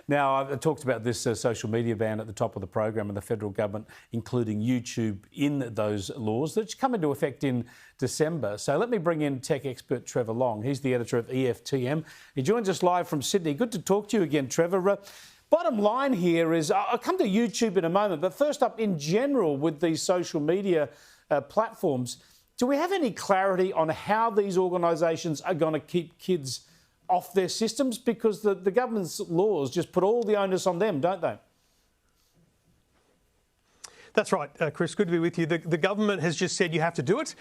Now, I've talked about this social media ban at the top of the program and the federal government including YouTube in those laws that come into effect in December. So let me bring in tech expert Trevor Long. He's the editor of EFTM. He joins us live from Sydney. Good to talk to you again, Trevor. Bottom line here is, I'll come to YouTube in a moment, but first up, in general, with these social media platforms, do we have any clarity on how these organisations are going to keep kids off their systems? Because the government's laws just put all the onus on them, don't they? That's right, Chris. Good to be with you. The government has just said you have to do it.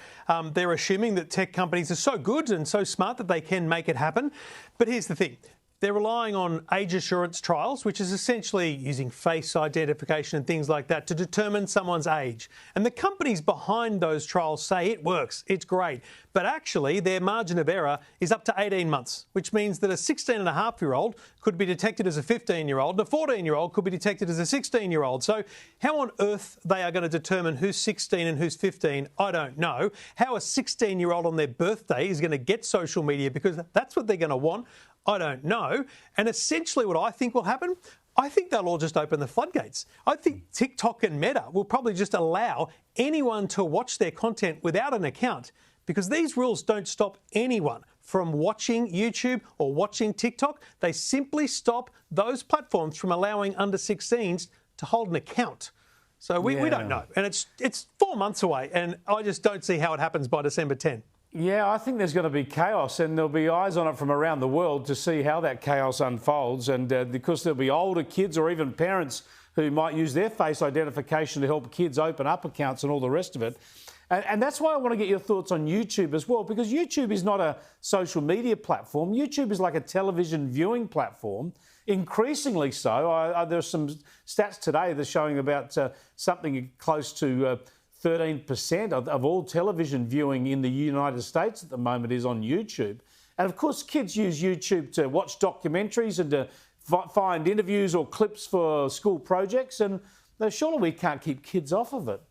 They're assuming that tech companies are so good and so smart that they can make it happen. But here's the thing. They're relying on age assurance trials, which is essentially using face identification and things like that to determine someone's age. And the companies behind those trials say it works, it's great. But actually, their margin of error is up to 18 months, which means that a 16-and-a-half-year-old could be detected as a 15-year-old, and a 14-year-old could be detected as a 16-year-old. So how on earth they are going to determine who's 16 and who's 15, I don't know. How a 16-year-old on their birthday is going to get social media because that's what they're going to want, I don't know. And essentially what I think will happen, I think they'll all just open the floodgates. I think TikTok and Meta will probably just allow anyone to watch their content without an account, because these rules don't stop anyone from watching YouTube or watching TikTok. They simply stop those platforms from allowing under 16s to hold an account. So we don't know. And it's 4 months away, and I just don't see how it happens by December 10. Yeah, I think there's going to be chaos, and there'll be eyes on it from around the world to see how that chaos unfolds. And because there'll be older kids or even parents who might use their face identification to help kids open up accounts and all the rest of it. And that's why I want to get your thoughts on YouTube as well, because YouTube is not a social media platform. YouTube is like a television viewing platform, increasingly so. There's some stats today that are showing about something close to 13% of all television viewing in the United States at the moment is on YouTube. And of course, kids use YouTube to watch documentaries and to find interviews or clips for school projects. And surely we can't keep kids off of it.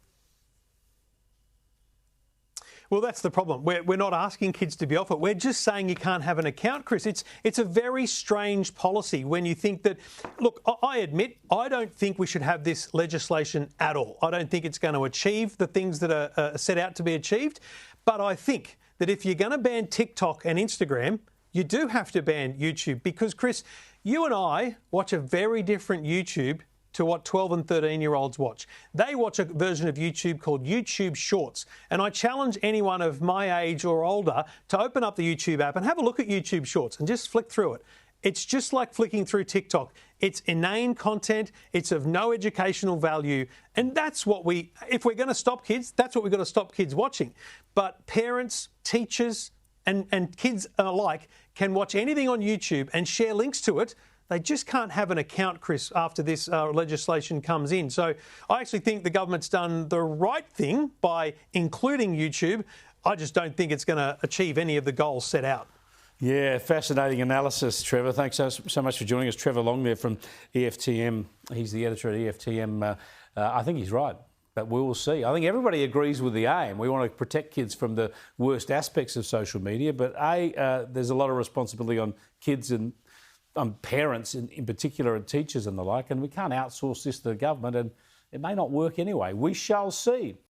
Well, that's the problem. We're not asking kids to be off it. We're just saying you can't have an account, Chris. It's a very strange policy when you think that, look, I admit, I don't think we should have this legislation at all. I don't think it's going to achieve the things that are set out to be achieved. But I think that if you're going to ban TikTok and Instagram, you do have to ban YouTube because, Chris, you and I watch a very different YouTube to what 12 and 13-year-olds watch. They watch a version of YouTube called YouTube Shorts. And I challenge anyone of my age or older to open up the YouTube app and have a look at YouTube Shorts and just flick through it. It's just like flicking through TikTok. It's inane content. It's of no educational value. And that's what if we're going to stop kids, that's what we've got to stop kids watching. But parents, teachers, and kids alike can watch anything on YouTube and share links to it. They just can't have an account, Chris, after this legislation comes in. So I actually think the government's done the right thing by including YouTube. I just don't think it's going to achieve any of the goals set out. Yeah, fascinating analysis, Trevor. Thanks so much for joining us. Trevor Long there from EFTM. He's the editor at EFTM. I think he's right, but we will see. I think everybody agrees with the aim. We want to protect kids from the worst aspects of social media, but there's a lot of responsibility on kids and parents in particular and teachers and the like, and we can't outsource this to the government, and it may not work anyway. We shall see.